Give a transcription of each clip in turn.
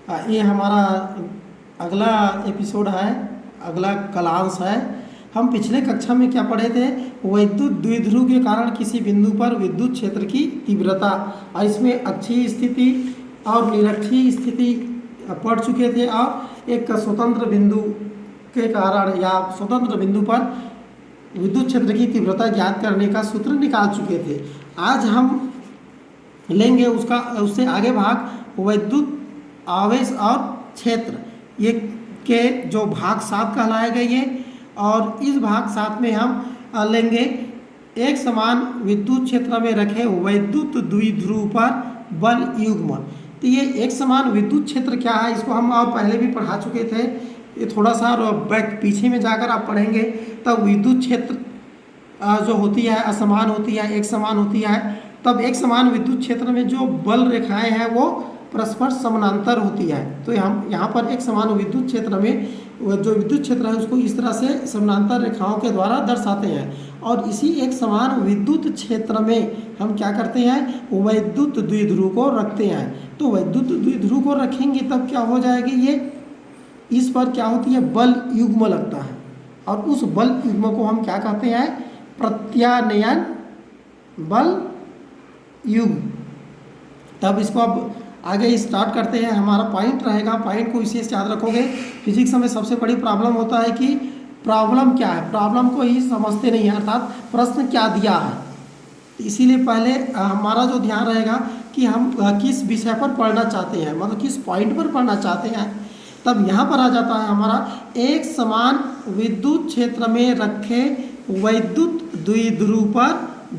ये हमारा अगला एपिसोड है, अगला कलांश है। हम पिछले कक्षा में क्या पढ़े थे? वैद्युत द्विध्रुव के कारण किसी बिंदु पर विद्युत क्षेत्र की तीव्रता, और इसमें अक्षीय स्थिति और निरक्षीय स्थिति पढ़ चुके थे, और एक स्वतंत्र बिंदु के कारण या स्वतंत्र बिंदु पर विद्युत क्षेत्र की तीव्रता ज्ञात करने का सूत्र निकाल चुके थे। आज हम लेंगे उससे आगे भाग वैद्युत आवेश और क्षेत्र, ये के जो भाग 7 कहलाए गए, और इस भाग 7 में हम लेंगे एक समान विद्युत क्षेत्र में रखे वैद्युत द्विध्रुव पर बल युग्म। तो ये एक समान विद्युत क्षेत्र क्या है, इसको हम और पहले भी पढ़ा चुके थे। ये थोड़ा सा बैक पीछे में जाकर आप पढ़ेंगे तब विद्युत क्षेत्र जो होती है असमान होती है, एक समान होती है। तब एक समान विद्युत क्षेत्र में जो बल रेखाएं हैं वो परस्पर समानांतर होती है। तो हम यहाँ पर एक समान विद्युत क्षेत्र में जो विद्युत क्षेत्र है उसको इस तरह से समानांतर रेखाओं के द्वारा दर्शाते हैं। और इसी एक समान विद्युत क्षेत्र में हम क्या करते हैं, वैद्युत द्विध्रुव को रखते हैं। तो वैद्युत द्विध्रुव को रखेंगे तब क्या हो जाएगी, ये इस पर क्या होती है, बल युग्म लगता है, और उस बल युग्म को हम क्या कहते हैं, प्रत्यानयन बल युग्म। तब इसको अब आगे स्टार्ट करते हैं। हमारा पॉइंट रहेगा, पॉइंट को विशेष याद रखोगे। फिजिक्स में सबसे बड़ी प्रॉब्लम होता है कि प्रॉब्लम क्या है, प्रॉब्लम को ही समझते नहीं है, अर्थात प्रश्न क्या दिया है। इसीलिए पहले हमारा जो ध्यान रहेगा कि हम किस विषय पर पढ़ना चाहते हैं, मतलब किस पॉइंट पर पढ़ना चाहते हैं। तब यहाँ पर आ जाता है हमारा एक समान विद्युत क्षेत्र में रखे वैद्युत द्विध्रुव पर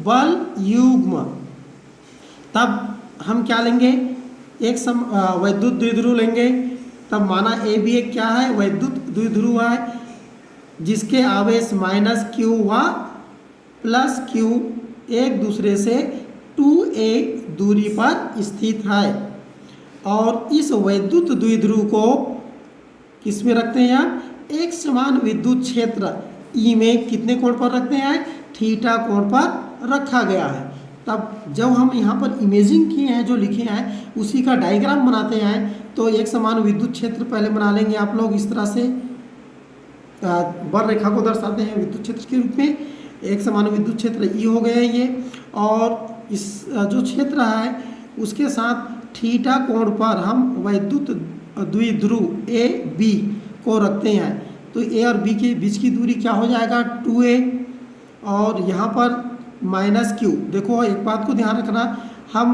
बल युग्म। तब हम क्या लेंगे, वैद्युत द्विध्रुव लेंगे। तब माना ए भी एक क्या है, वैद्युत द्विध्रुव है, जिसके आवेश -q व +q एक दूसरे से 2a दूरी पर स्थित है। और इस वैद्युत द्विध्रुव को किस में रखते हैं, एक समान विद्युत क्षेत्र ई में कितने कोण पर रखते हैं, थीटा कोण पर रखा गया है। तब जब हम यहाँ पर इमेजिंग किए हैं, जो लिखे हैं उसी का डायग्राम बनाते हैं। तो एक समान विद्युत क्षेत्र पहले बना लेंगे आप लोग इस तरह से, बल रेखा को दर्शाते हैं विद्युत क्षेत्र के रूप में। एक समान विद्युत क्षेत्र ई हो गया ये, और इस जो क्षेत्र है उसके साथ थीटा कोण पर हम वैद्युत द्विध्रुव ए बी को रखते हैं। तो ए और बी के बीच की दूरी क्या हो जाएगा, 2a, और यहाँ पर -q। देखो एक बात को ध्यान रखना, हम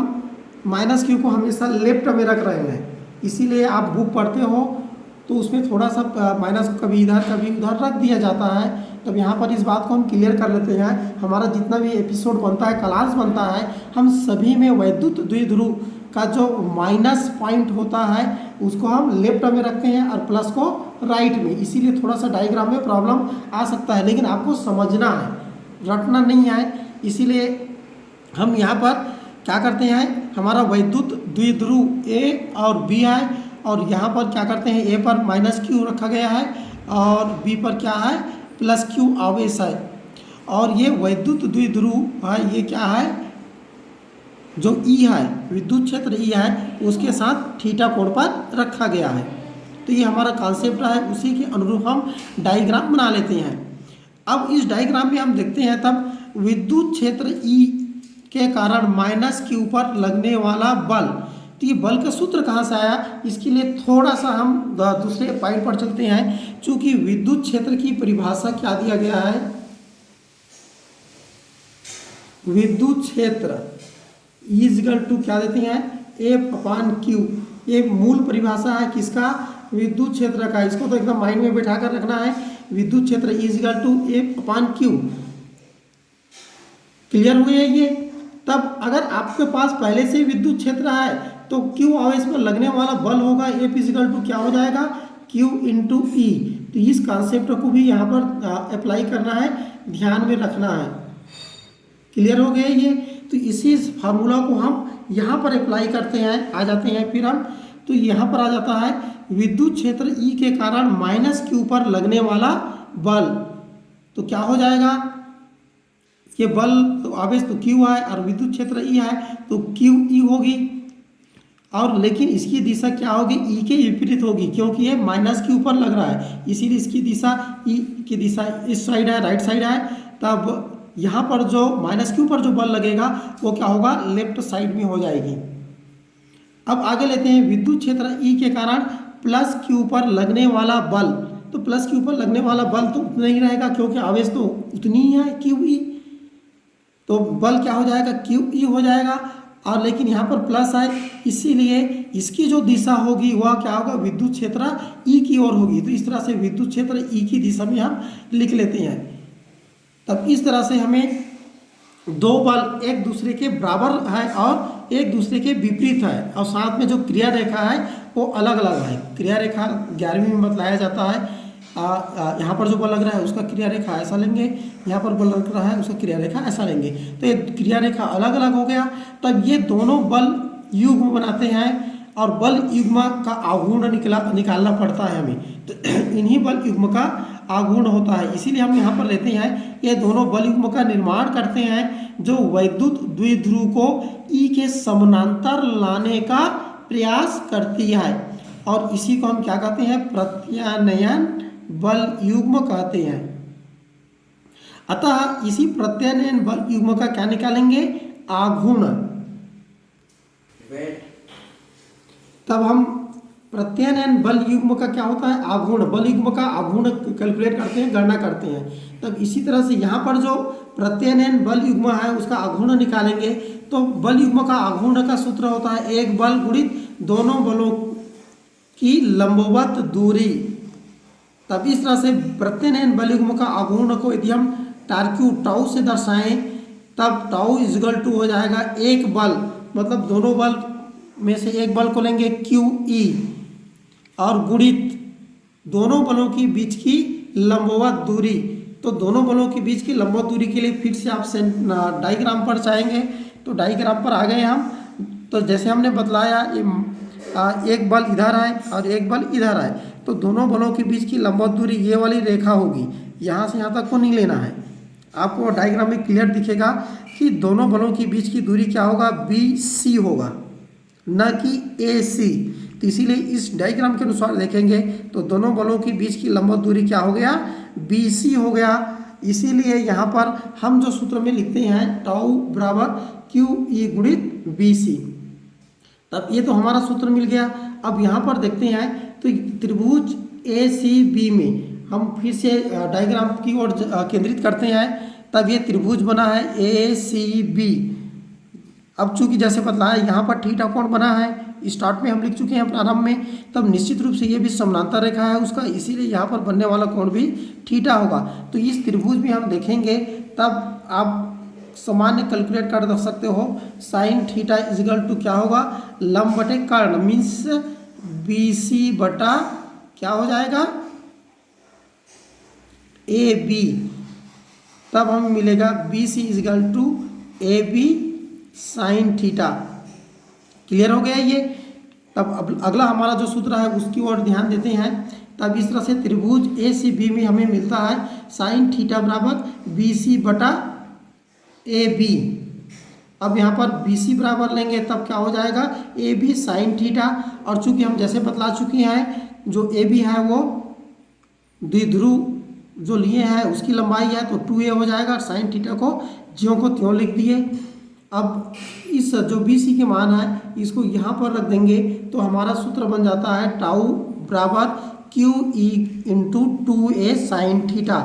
-q को हमेशा लेफ्ट में रख रहे हैं, इसीलिए आप बुक पढ़ते हो तो उसमें थोड़ा सा माइनस को कभी इधर कभी उधर रख दिया जाता है। तब यहाँ पर इस बात को हम क्लियर कर लेते हैं। हमारा जितना भी एपिसोड बनता है, क्लास बनता है, हम सभी में वैद्युत द्विध्रुव का जो माइनस पॉइंट होता है उसको हम लेफ्ट में रखते हैं और प्लस को राइट में। इसीलिए थोड़ा सा डायग्राम में प्रॉब्लम आ सकता है, लेकिन आपको समझना है, रटना नहीं है। इसीलिए हम यहाँ पर क्या करते हैं, हमारा वैद्युत द्विध्रुव ए और बी है, और यहाँ पर क्या करते हैं, ए पर -q रखा गया है और बी पर क्या है, +q आवेश है। और ये वैद्युत द्विध्रुव है, ये क्या है, जो ई है, विद्युत क्षेत्र ई है, उसके साथ थीटा कोण पर रखा गया है। तो ये हमारा कॉन्सेप्ट है, उसी के अनुरूप हम डायग्राम बना लेते हैं। अब इस डायग्राम में हम देखते हैं, तब विद्युत क्षेत्र ई के कारण -q पर लगने वाला बल, तो ये बल का सूत्र कहाँ से आया, इसके लिए थोड़ा सा हम दूसरे पॉइंट पर चलते हैं। चूंकि विद्युत क्षेत्र की परिभाषा क्या दिया गया है, विद्युत क्षेत्र = क्या देते हैं, F/q। ये मूल परिभाषा है किसका, विद्युत क्षेत्र का। इसको तो एकदम माइंड में बैठा कर रखना है, विद्युत क्षेत्र = F/q। क्लियर हुए ये। तब अगर आपके पास पहले से विद्युत क्षेत्र है तो q आवेश पर लगने वाला बल होगा F = क्या हो जाएगा, q × E। तो इस कॉन्सेप्ट को भी यहाँ पर अप्लाई करना है, ध्यान में रखना है। क्लियर हो गया ये। तो इसी फार्मूला को हम यहाँ पर अप्लाई करते हैं, आ जाते हैं फिर हम। तो यहाँ पर आ जाता है विद्युत क्षेत्र E के कारण -q पर लगने वाला बल, तो क्या हो जाएगा, ये बल तो आवेश तो q है और विद्युत क्षेत्र E है, तो q E होगी। और लेकिन इसकी दिशा क्या होगी, ई के विपरीत होगी, क्योंकि ये माइनस के ऊपर लग रहा है, इसीलिए इसकी दिशा ई की दिशा इस साइड है, राइट साइड है। तब यहाँ पर जो माइनस के ऊपर जो बल लगेगा वो क्या होगा, लेफ्ट साइड में हो जाएगी। अब आगे लेते हैं, विद्युत क्षेत्र ई के कारण प्लस के ऊपर लगने वाला बल, तो प्लस के ऊपर लगने वाला बल तो उतना ही रहेगा, क्योंकि आवेश तो उतनी ही है क्यू ई, तो बल क्या हो जाएगा, क्यू ई हो जाएगा। और लेकिन यहाँ पर प्लस है, इसीलिए इसकी जो दिशा होगी वह क्या होगा, विद्युत क्षेत्र ई की ओर होगी। तो इस तरह से विद्युत क्षेत्र ई की दिशा में हम लिख लेते हैं। तब इस तरह से हमें दो बल एक दूसरे के बराबर है और एक दूसरे के विपरीत है, और साथ में जो क्रिया रेखा है वो अलग अलग है। क्रिया रेखा 11वीं में बतलाया जाता है। यहाँ पर जो बल लग रहा है उसका क्रिया रेखा ऐसा लेंगे, यहाँ पर बल लग रहा है उसका क्रिया रेखा ऐसा लेंगे, तो ये क्रिया रेखा अलग अलग हो गया। तब ये दोनों बल युग्म बनाते हैं और बल युग्म का आघूर्ण निकालना पड़ता है हमें, तो इन्हीं बल युग्म का आघूर्ण होता है। इसीलिए हम यहाँ पर लेते हैं, ये दोनों बल युग्म का निर्माण करते हैं जो वैद्युत द्विध्रुव को ई के समानांतर लाने का प्रयास करती है, और इसी को हम क्या कहते हैं, प्रत्यानयन बल युग्म कहते हैं। अतः इसी प्रत्यानयन बल युग्म का क्या निकालेंगे, आघूर्ण। तब हम प्रत्यानयन बल युग्म का क्या होता है, आघूर्ण, बल युग्म का आघूर्ण कैलकुलेट करते हैं, गणना करते हैं। तब इसी तरह से यहाँ पर जो प्रत्यानयन बल युग्म है उसका आघूर्ण निकालेंगे, तो बल युग्म का आघूर्ण का सूत्र होता है एक बल गुणित दोनों बलों की लंबवत दूरी। तब इस तरह से प्रत्यानयन बल युग्म का आघूर्ण को यदि हम टार्क्यू टाउ से दर्शाएं, तब टाउ इजगल टू हो जाएगा एक बल, मतलब दोनों बल में से एक बल को लेंगे क्यू ई, और गुणित दोनों बलों की बीच की लंबवत दूरी। तो दोनों बलों के बीच की लंबवत दूरी के लिए फिर से आप डायग्राम पर चाहेंगे, तो डायग्राम पर आ गए हम। तो जैसे हमने बतलाया, एक बल इधर है और एक बल इधर है, तो दोनों बलों के बीच की लंबवत दूरी ये वाली रेखा होगी, यहाँ से यहाँ तक को नहीं लेना है। आपको डायग्राम में क्लियर दिखेगा कि दोनों बलों के बीच की दूरी क्या होगा, बी सी होगा, न कि ए सी। तो इसीलिए इस डायग्राम के अनुसार देखेंगे तो दोनों बलों के बीच की लंबवत दूरी क्या हो गया, बी सी हो गया। इसीलिए यहाँ पर हम जो सूत्र में लिखते हैं टाउ बराबर क्यू ई गुणित बी सी। तब ये तो हमारा सूत्र मिल गया। अब यहाँ पर देखते हैं तो त्रिभुज ए सी बी में हम फिर से डायग्राम की ओर केंद्रित करते हैं। तब ये त्रिभुज बना है ए सी बी। अब चूंकि जैसे बतलाया यहाँ पर थीटा कोण बना है, स्टार्ट में हम लिख चुके हैं प्रारंभ में, तब निश्चित रूप से ये भी समानांतर रेखा है उसका, इसीलिए यहाँ पर बनने वाला कोण भी थीटा होगा। तो इस त्रिभुज में हम देखेंगे तब आप सामान्य कैलकुलेट कर सकते हो, साइन थीटा इजगल टू क्या होगा, लंब बटे कर्ण, मीन्स बी सी बटा क्या हो जाएगा, ए बी। तब हमें मिलेगा B C is equal to A B sine theta. Clear हो गया ये। तब अब अगला हमारा जो सूत्र है उसकी ओर ध्यान देते हैं। तब इस तरह से त्रिभुज ए सी बी में हमें मिलता है साइन थीटा बराबर बी सी बटा ए बी। अब यहाँ पर बी सी बराबर लेंगे तब क्या हो जाएगा, ए बी साइन थीटा। और चूंकि हम जैसे बतला चुके हैं जो ए बी है वो द्विध्रुव जो लिए हैं उसकी लंबाई है तो 2a हो जाएगा, और साइन थीटा को ज्यों को त्यों लिख दिए। अब इस जो बी सी के मान है इसको यहाँ पर रख देंगे तो हमारा सूत्र बन जाता है टाउ बराबर q E into 2a sine theta.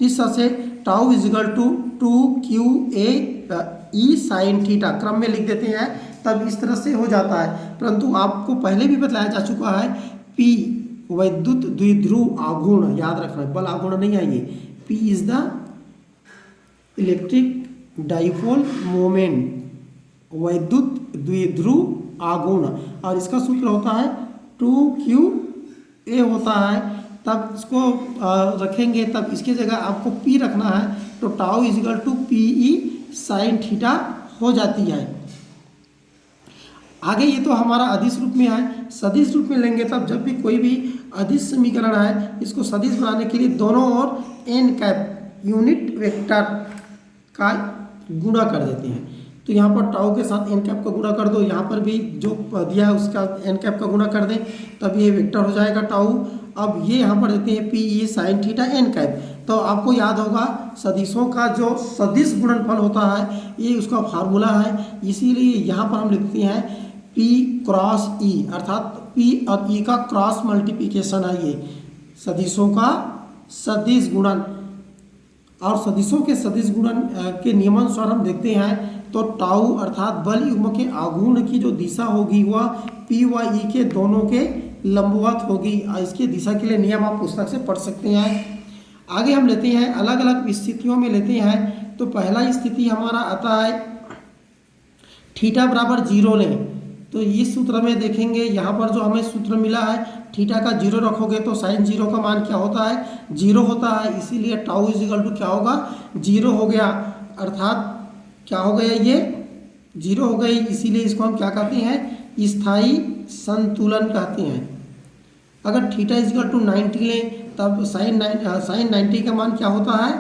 इस तरह से tau is equal to 2qa E sine theta क्रम में लिख देते हैं, तब इस तरह से हो जाता है। परंतु आपको पहले भी बताया जा चुका है P वैद्युत द्विध्रुव आघूर्ण, याद रखना बल आघूर्ण नहीं है ये, P is the electric dipole moment, वैद्युत द्विध्रुव आघूर्ण, और इसका सूत्र होता है 2qa होता है। तब इसको रखेंगे तब इसकी जगह आपको P रखना है, तो tau is equal to p E sine theta हो जाती है। आगे ये तो हमारा अदिश रूप में है, सदिश रूप में लेंगे तब जब भी कोई भी अदिश समीकरण है इसको सदिश बनाने के लिए दोनों ओर n कैप यूनिट वेक्टर का गुणा कर देते हैं। तो यहाँ पर टाउ के साथ एन कैप का गुणा कर दो, यहाँ पर भी जो दिया है उसका एन कैप का गुणा कर दें, तब ये वेक्टर हो जाएगा टाउ। अब ये यहाँ पर देते हैं p E sine theta n cap. तो आपको याद होगा सदिशों का जो सदिश गुणनफल होता है ये उसका फार्मूला है, इसीलिए यहाँ पर हम लिखते हैं P क्रॉस E, अर्थात P और E का क्रॉस मल्टीप्लिकेशन है ये सदिशों का सदिश गुणन। और सदिशों के सदिश गुणन के नियमानुसार हम देखते हैं तो टाउ अर्थात बल युग्म के आघूर्ण की जो दिशा होगी वह पी व ई के दोनों के लंबवत होगी। इसकी दिशा के लिए नियम आप पुस्तक से पढ़ सकते हैं। आगे हम लेते हैं अलग अलग स्थितियों में लेते हैं। तो पहला स्थिति हमारा आता है थीटा बराबर 0 लें। तो इस सूत्र में देखेंगे यहाँ पर जो हमें सूत्र मिला है थीटा का 0 रखोगे तो साइन 0 का मान क्या होता है 0 होता है, इसीलिए टाउ इज इक्वल टू क्या होगा 0 हो गया, अर्थात क्या हो गया ये 0 हो गई, इसीलिए इसको हम क्या कहते हैं स्थायी संतुलन कहते हैं। अगर थीटा इज इक्वल टू 90 लें तब साइन 90 का मान क्या होता है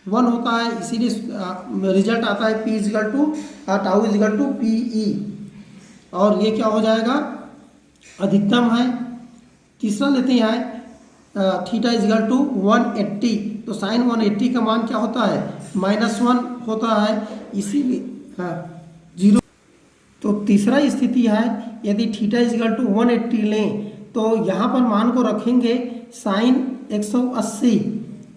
1 होता है, इसीलिए रिजल्ट आता है p is equal to tau is equal to p E, और ये क्या हो जाएगा अधिकतम है। तीसरा लेते हैं थीटा इज इक्वल टू 180, तो साइन 180 का मान क्या होता है -1 होता है, इसीलिए 0। तो तीसरा स्थिति है यदि थीटा इज इक्वल टू 180 लें तो यहाँ पर मान को रखेंगे साइन 180।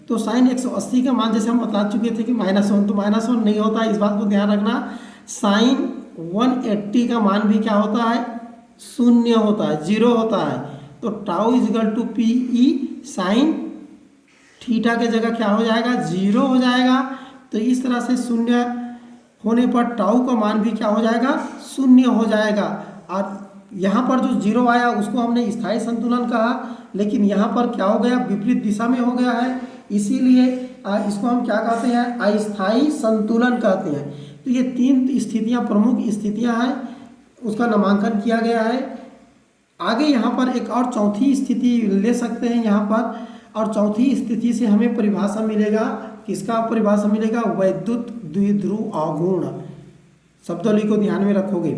तो साइन 180 का मान जैसे हम बता चुके थे कि -1, तो -1 नहीं होता है, इस बात को ध्यान रखना। साइन 180 का मान भी क्या होता है 0 होता है, 0 होता है। तो tau is equal to p E sine theta के जगह क्या हो जाएगा 0 हो जाएगा। तो इस तरह से 0 होने पर टाउ का मान भी क्या हो जाएगा 0 हो जाएगा। और यहाँ पर जो 0 आया उसको हमने स्थायी संतुलन कहा, लेकिन यहाँ पर क्या हो गया विपरीत दिशा में हो गया है, इसीलिए इसको हम क्या कहते हैं अस्थायी संतुलन कहते हैं। तो ये 3 स्थितियाँ प्रमुख स्थितियाँ हैं, उसका नामांकन किया गया है। आगे यहाँ पर एक और चौथी स्थिति ले सकते हैं यहाँ पर, और चौथी स्थिति से हमें परिभाषा मिलेगा, किसका परिभाषा मिलेगा वैद्युत द्विध्रुव आघूर्ण। शब्दावली को ध्यान में रखोगे।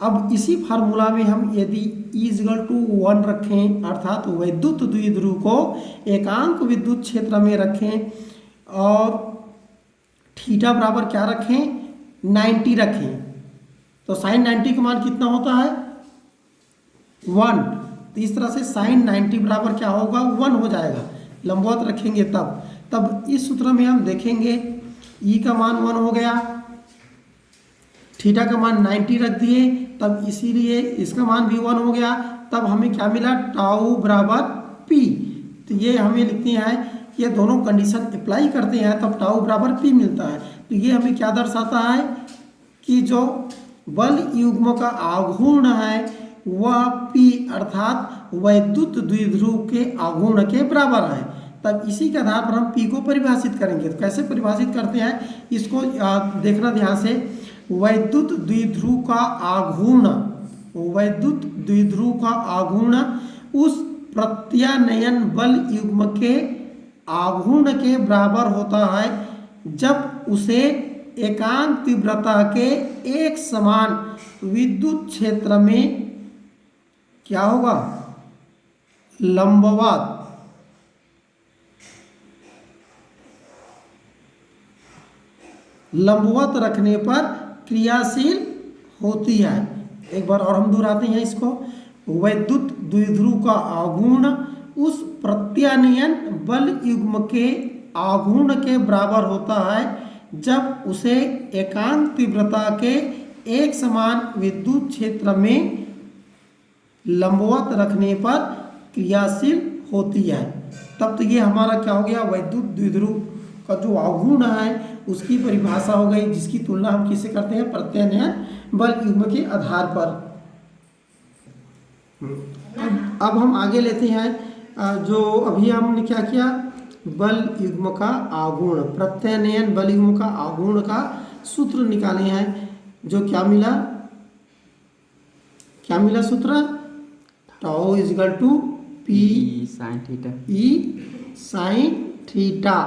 अब इसी फार्मूला में हम यदि E इक्वल टू 1 रखें, अर्थात वैद्युत द्विध्रुव को एकांक विद्युत क्षेत्र में रखें और थीटा बराबर क्या रखें 90 रखें, तो साइन 90 का मान कितना होता है 1। तो इस तरह से साइन 90 बराबर क्या होगा 1 हो जाएगा, लंबवत रखेंगे तब इस सूत्र में हम देखेंगे E का मान 1 हो गया, थीटा का मान 90 रख दिए, तब इसीलिए इसका मान भी 1 हो गया। तब हमें क्या मिला टाउ बराबर P। तो ये हमें लिखते हैं, ये दोनों कंडीशन अप्लाई करते हैं तब टाउ बराबर P मिलता है। तो ये हमें क्या दर्शाता है कि जो बल युग्म का आघूर्ण है वह P अर्थात वैद्युत द्विध्रुव के आघूर्ण के बराबर है। तब इसी के आधार पर हम P को परिभाषित करेंगे। तो कैसे परिभाषित करते हैं इसको देखना ध्यान से। वैद्युत द्विध्रुव का आघूर्ण, वैद्युत द्विध्रुव का आघूर्ण उस प्रत्यानयन बल युग्म के आघूर्ण के बराबर होता है जब उसे एकांक तीव्रता के एक समान विद्युत क्षेत्र में क्या होगा लंबवत रखने पर क्रियाशील होती है। एक बार और हम दोहराते हैं इसको। वैद्युत द्विध्रुव का आघूर्ण उस प्रत्यानयन बल युग्म के आघूर्ण के बराबर होता है जब उसे एकांक तीव्रता के एक समान विद्युत क्षेत्र में लंबवत रखने पर क्रियाशील होती है। तब तो ये हमारा क्या हो गया वैद्युत द्विध्रुव का जो आघूर्ण है उसकी परिभाषा हो गई, जिसकी तुलना हम किससे करते हैं प्रत्यानयन बल युग्म के आधार पर। अब हम आगे लेते हैं जो अभी हमने क्या किया बल युग्म का आघूर्ण, प्रत्यानयन बल युग्म का आघूर्ण का सूत्र निकाले हैं। जो क्या मिला सूत्र tau is equal to p E sine theta.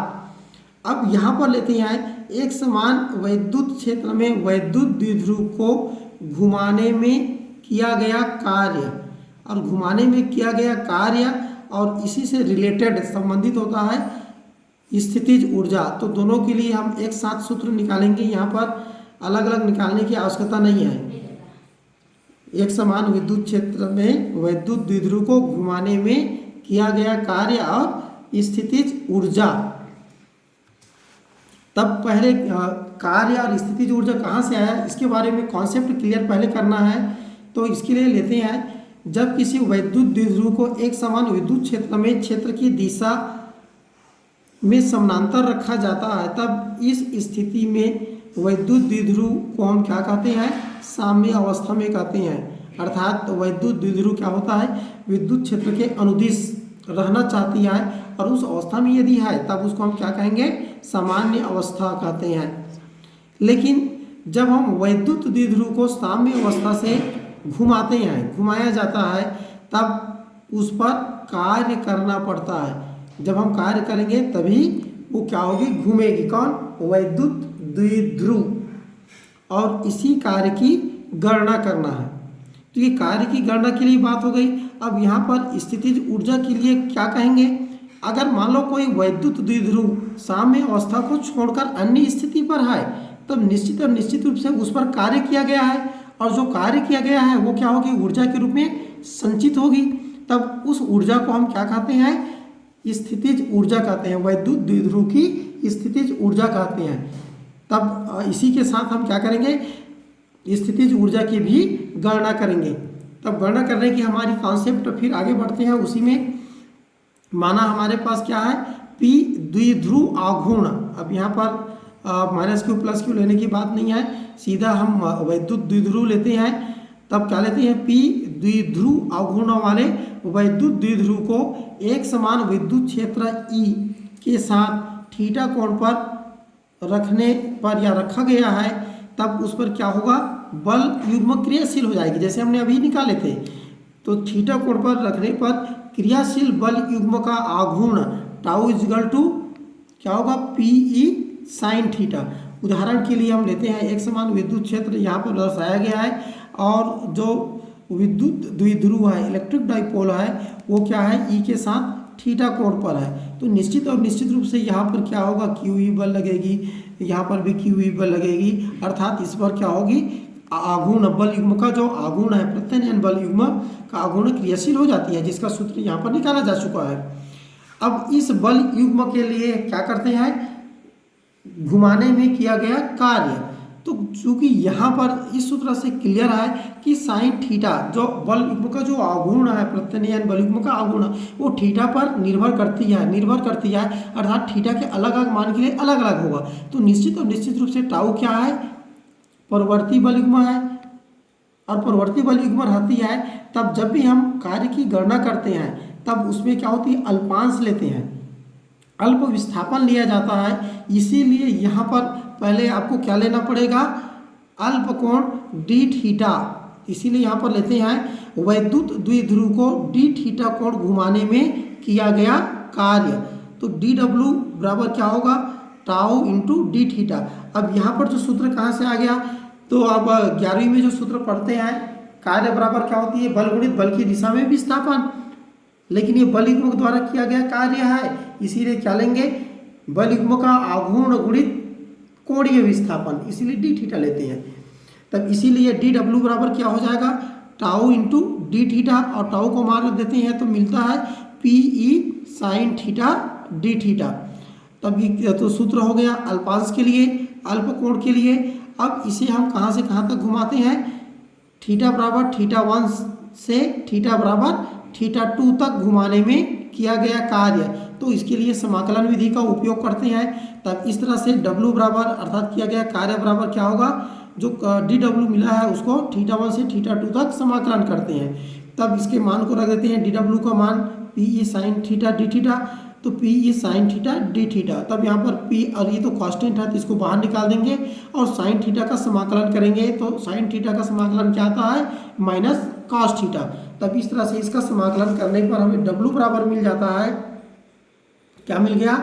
अब यहाँ पर लेते हैं एक समान वैद्युत क्षेत्र में वैद्युत द्विध्रुव को घुमाने में किया गया कार्य, और घुमाने में किया गया कार्य और इसी से रिलेटेड संबंधित होता है स्थितिज ऊर्जा। तो दोनों के लिए हम एक साथ सूत्र निकालेंगे, यहाँ पर अलग अलग निकालने की आवश्यकता नहीं है। एक समान विद्युत क्षेत्र में वैद्युत द्विध्रुव को घुमाने में किया गया कार्य और स्थितिज ऊर्जा। तब पहले कार्य और स्थितिज ऊर्जा कहाँ से आया, इसके बारे में कॉन्सेप्ट क्लियर पहले करना है। तो इसके लिए लेते हैं, जब किसी वैद्युत द्विध्रुव को एक समान विद्युत क्षेत्र में क्षेत्र की दिशा में समानांतर रखा जाता है, तब इस स्थिति में वैद्युत द्विध्रुव को हम क्या कहते हैं, साम्य अवस्था में कहते हैं। अर्थात वैद्युत द्विध्रुव क्या होता है, विद्युत क्षेत्र के अनुदिश रहना चाहती है और उस अवस्था में यदि है तब उसको हम क्या कहेंगे, सामान्य अवस्था कहते हैं। लेकिन जब हम वैद्युत द्विध्रुव को साम्य अवस्था से घुमाते हैं, घुमाया जाता है, तब उस पर कार्य करना पड़ता है। जब हम कार्य करेंगे तभी वो क्या होगी, घूमेगी। कौन, वैद्युत द्विध्रुव। और इसी कार्य की गणना करना है। तो ये कार्य की गणना के लिए बात हो गई। अब यहाँ पर स्थितिज ऊर्जा के लिए क्या कहेंगे, अगर मान लो कोई वैद्युत द्विध्रुव साम्य अवस्था को छोड़कर अन्य स्थिति पर है, तब निश्चित और निश्चित रूप से उस पर कार्य किया गया है, और जो कार्य किया गया है वो क्या होगी, ऊर्जा के रूप में संचित होगी। तब उस ऊर्जा को हम क्या कहते हैं, स्थितिज ऊर्जा कहते हैं। वैद्युत द्विध्रुव की स्थितिज ऊर्जा कहते हैं। तब इसी के साथ हम क्या करेंगे, स्थितिज ऊर्जा की भी गणना करेंगे। तब गणना करने की हमारी कॉन्सेप्ट फिर आगे बढ़ते हैं। उसी में माना हमारे पास क्या है, P द्विध्रुव आघूर्ण। अब यहाँ पर माइनस क्यू प्लस क्यू लेने की बात नहीं है, सीधा हम वैद्युत द्विध्रुव लेते हैं। तब क्या लेते हैं, P द्विध्रुव आघूर्ण वाले वैद्युत द्विध्रुव को एक समान विद्युत क्षेत्र E के साथ थीटा कोण पर रखने पर या रखा गया है, तब उस पर क्या होगा, बल युग्म क्रियाशील हो जाएगी। जैसे हमने अभी निकाले थे, तो थीटा कोण पर रखने पर क्रियाशील बल युग्म का आघूर्ण टाउ इजगल टू क्या होगा, PE साइन थीटा। उदाहरण के लिए हम लेते हैं, एक समान विद्युत क्षेत्र यहाँ पर दर्शाया गया है, और जो विद्युत द्विध्रुव है, इलेक्ट्रिक डाइपोल है, वो क्या है, E के साथ थीटा कोण पर है। तो निश्चित और निश्चित रूप से यहाँ पर क्या होगा, QE बल लगेगी, यहाँ पर भी QE बल लगेगी। अर्थात इस पर क्या होगी, आघूर्ण बल युग्म का जो आघूर्ण है, प्रत्ययन बल युग्म का आघूर्ण क्रियाशील हो जाती है, जिसका सूत्र यहाँ पर निकाला जा चुका है। अब इस बल युग्म के लिए क्या करते हैं, घुमाने में किया गया कार्य। तो चूंकि यहाँ पर इस सूत्र से क्लियर है कि साइन थीटा जो बल युग्म का जो आघूर्ण है, प्रत्ययन बल युग्म का आघूर्ण, वो थीटा पर निर्भर करती है। अर्थात थीटा के अलग अलग मान के लिए अलग अलग होगा। तो निश्चित और निश्चित रूप से टाउ क्या है, परिवर्ती बल युग्म है, और परिवर्ती बल युग्म रहती है। तब जब भी हम कार्य की गणना करते हैं, तब उसमें क्या होती है, अल्पांश लेते हैं, अल्प विस्थापन लिया जाता है। इसीलिए यहाँ पर पहले आपको क्या लेना पड़ेगा, अल्प कोण डी थीटा। इसीलिए यहाँ पर लेते हैं वैद्युत द्विध्रुव को डी थीटा कोण घुमाने में किया गया कार्य। तो DW बराबर क्या होगा, टाउ इंटू डी थीटा। अब यहाँ पर जो सूत्र कहाँ से आ गया, तो अब 11वीं में जो सूत्र पढ़ते हैं, कार्य बराबर क्या होती है, बल गुणित बल की दिशा में विस्थापन। लेकिन ये बल युग्म द्वारा किया गया कार्य है, इसीलिए क्या लेंगे, बल युग्म का आघूर्ण गुणित कोणीय विस्थापन, इसीलिए डी थीटा लेते हैं। तब इसीलिए DW बराबर क्या हो जाएगा, टाउ इंटू डी थीटा, और टाउ को मान देते हैं तो मिलता है PE sine theta D theta. तब ये तो सूत्र हो गया अल्पांश के लिए, अल्प कोण के लिए। अब इसे हम कहाँ से कहाँ तक घुमाते हैं, थीटा बराबर θ1 से थीटा बराबर θ2 तक घुमाने में किया गया कार्य। तो इसके लिए समाकलन विधि का उपयोग करते हैं। तब इस तरह से W बराबर अर्थात किया गया कार्य बराबर क्या होगा, जो DW मिला है उसको θ1 से θ2 तक समाकलन करते हैं। तब इसके मान को रख देते हैं, DW का मान PE sine theta D theta, तो PE sine theta D theta. तब यहाँ पर P, और ये तो कांस्टेंट है तो इसको बाहर निकाल देंगे, और साइन थीटा का समाकलन करेंगे। तो साइन थीटा का समाकलन क्या आता है, माइनस कॉस थीटा। तब इस तरह से इसका समाकलन करने पर हमें W बराबर मिल जाता है, क्या मिल गया,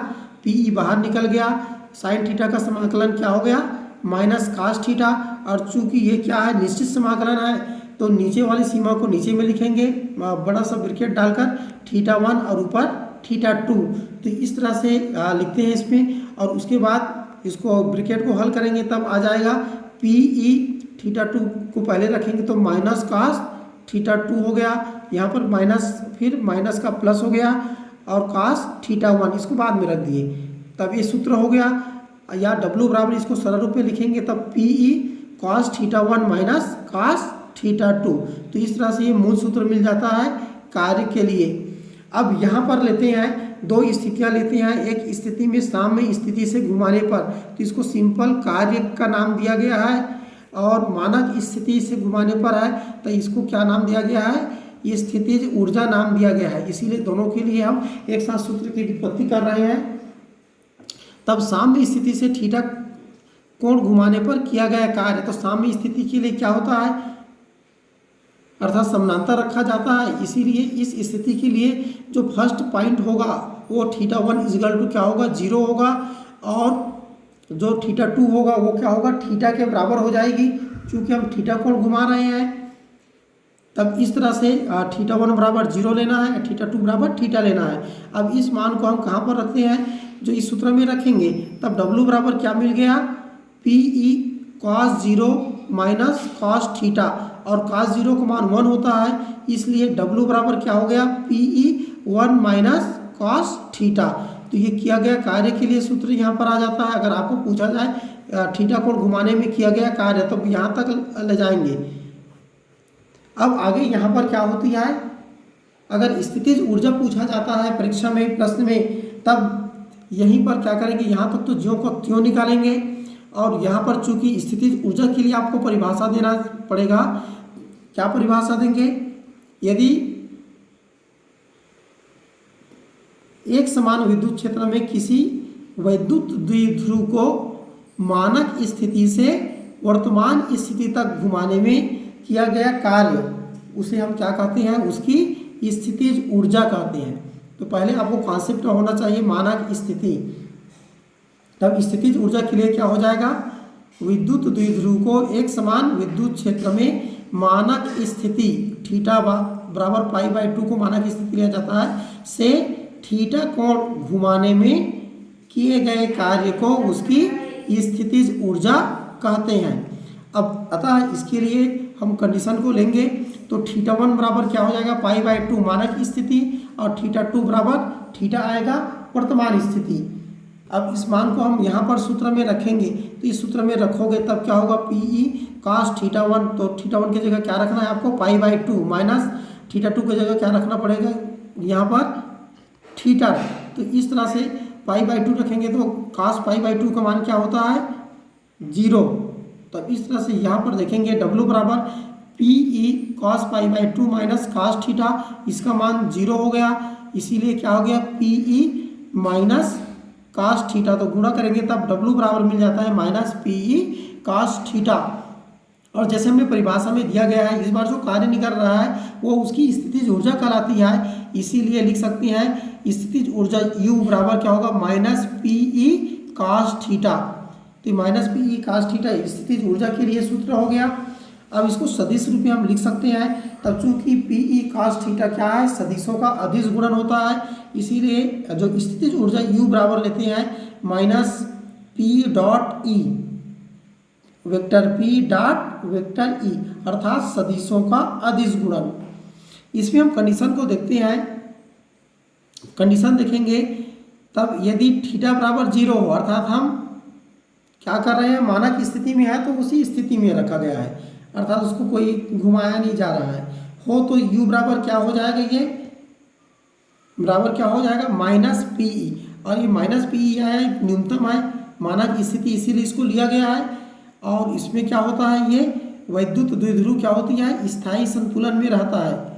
PE बाहर निकल गया, साइन थीटा का समाकलन क्या हो गया, माइनस कास थीटा। और चूंकि ये क्या है, निश्चित समाकलन है, तो नीचे वाली सीमा को नीचे में लिखेंगे बड़ा सा ब्रैकेट डालकर, θ1 और ऊपर θ2। तो इस तरह से लिखते हैं इसमें। और उसके बाद इसको ब्रैकेट को हल करेंगे तब आ जाएगा PE θ2 को पहले रखेंगे तो माइनस कास θ2 हो गया, यहाँ पर माइनस, फिर माइनस का प्लस हो गया और कास θ1 इसको बाद में रख दिए, तब ये सूत्र हो गया। या W बराबर इसको सरल रूप में लिखेंगे तब PE cos θ1 माइनस कास θ2। तो इस तरह से ये मूल सूत्र मिल जाता है कार्य के लिए। अब यहाँ पर लेते हैं दो स्थितियाँ लेते हैं। एक स्थिति में साम्य स्थिति से घुमाने पर, तो इसको सिंपल कार्य का नाम दिया गया है, और मानक स्थिति से घुमाने पर है तो इसको क्या नाम दिया गया है, ये स्थितिज ऊर्जा नाम दिया गया है। इसीलिए दोनों के लिए हम एक साथ सूत्र की व्युत्पत्ति कर रहे हैं। तब साम्य स्थिति से थीटा कोण घुमाने पर किया गया कार्य, तो साम्य स्थिति के लिए क्या होता है, अर्थात समानांतर रखा जाता है। इसीलिए इस स्थिति के लिए जो फर्स्ट पॉइंट होगा वो θ1 इजगल टू क्या होगा, 0 होगा, और जो θ2 होगा वो क्या होगा, थीटा के बराबर हो जाएगी, क्योंकि हम थीटा कोण घुमा रहे हैं। तब इस तरह से θ1 बराबर 0 लेना है, θ2 बराबर थीटा लेना है। अब इस मान को हम कहाँ पर रखते हैं, जो इस सूत्र में रखेंगे, तब W बराबर क्या मिल गया, PE cos 0 minus cos theta, और cos 0 का मान 1 होता है, इसलिए W बराबर क्या हो गया, PE 1 माइनस cos थीटा। तो ये किया गया कार्य के लिए सूत्र यहाँ पर आ जाता है। अगर आपको पूछा जाए थीटा कोण घुमाने में किया गया कार्य, तो यहाँ तक ले जाएंगे। अब आगे यहाँ पर क्या होती है, अगर स्थितिज ऊर्जा पूछा जाता है परीक्षा में, प्रश्न में, तब यहीं पर क्या करेंगे, यहाँ तक तो ज्यों को त्यों निकालेंगे। और यहाँ पर चूंकि स्थितिज ऊर्जा के लिए आपको परिभाषा देना पड़ेगा। क्या परिभाषा देंगे, यदि एक समान विद्युत क्षेत्र में किसी वैद्युत द्विध्रुव को मानक स्थिति से वर्तमान स्थिति तक घुमाने में किया गया कार्य, उसे हम क्या कहते हैं, उसकी स्थितिज ऊर्जा कहते हैं। तो पहले आपको कॉन्सेप्ट होना चाहिए मानक स्थिति। तब स्थितिज ऊर्जा के लिए क्या हो जाएगा, विद्युत द्विध्रुव को एक समान विद्युत क्षेत्र में मानक स्थिति थीटा बराबर π/2 को मानक स्थिति लिया जाता है, से थीटा कोण घुमाने में किए गए कार्य को उसकी स्थितिज ऊर्जा कहते हैं। अब अतः इसके लिए हम कंडीशन को लेंगे, तो θ1 बराबर क्या हो जाएगा, π/2 मानक स्थिति, और θ2 बराबर थीटा आएगा वर्तमान स्थिति। अब इस मान को हम यहाँ पर सूत्र में रखेंगे, तो इस सूत्र में रखोगे तब क्या होगा, PE cos θ1, तो θ1 की जगह क्या रखना है आपको, π/2 माइनस θ2 की जगह क्या रखना पड़ेगा, यहाँ पर थीटा। तो इस तरह से π/2 रखेंगे तो cos π/2 का मान क्या होता है, 0। तो इस तरह से यहाँ पर देखेंगे W बराबर PE cos π/2 minus cos theta, इसका मान 0 हो गया, इसीलिए क्या हो गया, PE माइनस cos थीटा। तो गुणा करेंगे तब W बराबर मिल जाता है माइनस PE cos थीटा। और जैसे हमने परिभाषा में दिया गया है, इस बार जो कार्य निकल रहा है वो उसकी स्थितिज ऊर्जा कहलाती है, इसीलिए लिख सकते हैं स्थितिज ऊर्जा U बराबर क्या होगा, माइनस PE cos थीटा। तो माइनस PE cos थीटा स्थितिज ऊर्जा के लिए सूत्र हो गया। अब इसको सदिश रूप में हम लिख सकते हैं, तब चूंकि PE cos थीटा क्या है, सदिशों का अदिश गुणन होता है, इसीलिए जो स्थितिज ऊर्जा U बराबर लेते हैं minus P dot E, vector P dot vector E, अर्थात सदिशों का अदिश गुणन। इसमें हम कंडीशन को देखते हैं, कंडीशन देखेंगे तब यदि थीटा बराबर 0 हो, अर्थात हम क्या कर रहे हैं, मानक स्थिति में है तो उसी स्थिति में रखा गया है, अर्थात उसको कोई घुमाया नहीं जा रहा है, हो तो U बराबर क्या हो जाएगा, ये बराबर क्या हो जाएगा, माइनस PE। और ये माइनस PE है, न्यूनतम है मानक स्थिति, इसीलिए इसको लिया गया है। और इसमें क्या होता है, ये वैद्युत द्विध्रुव क्या होती है, स्थायी संतुलन में रहता है।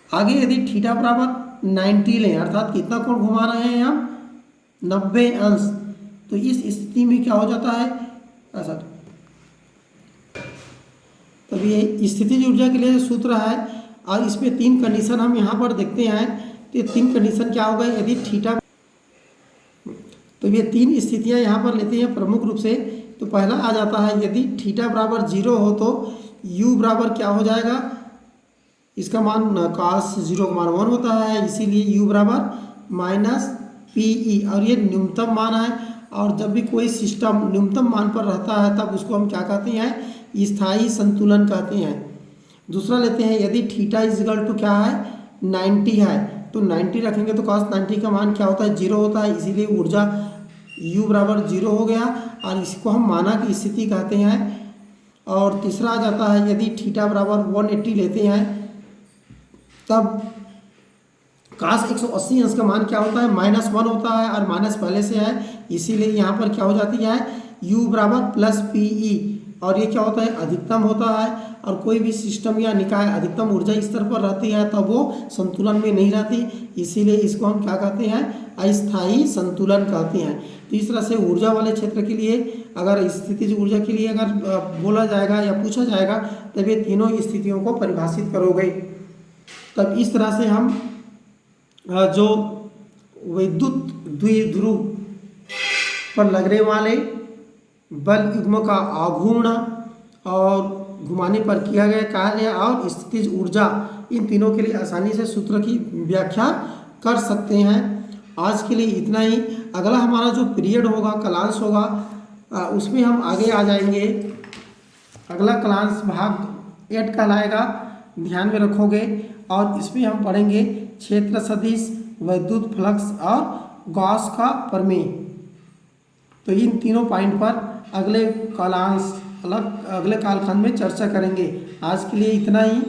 आगे यदि थीटा बराबर 90 लें, अर्थात कितना कोण घुमा रहे हैं हम, 90 अंश, तो इस स्थिति में क्या हो जाता है ऐसा। तब ये स्थितिज ऊर्जा के लिए सूत्र है, और इसमें 3 कंडीशन हम यहाँ पर देखते हैं। तो ये 3 कंडीशन क्या होगा, यदि थीटा, तो ये तीन स्थितियां यहाँ पर लेते हैं प्रमुख रूप से। तो पहला आ जाता है यदि थीटा बराबर 0 हो तो u बराबर क्या हो जाएगा, इसका मान cos 0 का मान 1 होता है, इसीलिए u बराबर माइनस PE, और ये न्यूनतम मान है। और जब भी कोई सिस्टम न्यूनतम मान पर रहता है तब उसको हम क्या कहते हैं, स्थायी संतुलन कहते हैं। दूसरा लेते हैं यदि थीटा इजगल टू क्या है 90 है, तो 90 रखेंगे तो cos 90 का मान क्या होता है 0 होता है, इसीलिए ऊर्जा u बराबर 0 हो गया और इसको हम मानक स्थिति कहते हैं। और तीसरा आ जाता है यदि थीटा बराबर 180 लेते हैं तब cos 180 अंश का मान क्या होता है -1 होता है, और माइनस पहले से है इसीलिए यहाँ पर क्या हो जाती है u बराबर प्लस PE, और ये क्या होता है अधिकतम होता है। और कोई भी सिस्टम या निकाय अधिकतम ऊर्जा स्तर पर रहती है तब वो संतुलन में नहीं रहती, इसीलिए इसको हम क्या कहते हैं अस्थायी संतुलन कहते हैं। तो इस तरह से ऊर्जा वाले क्षेत्र के लिए अगर स्थितिज ऊर्जा के लिए अगर बोला जाएगा या पूछा जाएगा तब ये तीनों स्थितियों को परिभाषित करोगे। तब इस तरह से हम जो विद्युत द्विध्रुव पर लगने वाले बल युग्म का आघूर्ण और घुमाने पर किया गया कार्य और स्थितिज ऊर्जा, इन तीनों के लिए आसानी से सूत्र की व्याख्या कर सकते हैं। आज के लिए इतना ही। अगला हमारा जो पीरियड होगा क्लास होगा उसमें हम आगे आ जाएंगे। अगला क्लास भाग 8 कहलाएगा, ध्यान में रखोगे। और इसमें हम पढ़ेंगे क्षेत्र सदिश, विद्युत फ्लक्स और गॉस का प्रमेय। तो इन तीनों पॉइंट पर अगले कालांश अगले कालखंड में चर्चा करेंगे। आज के लिए इतना ही।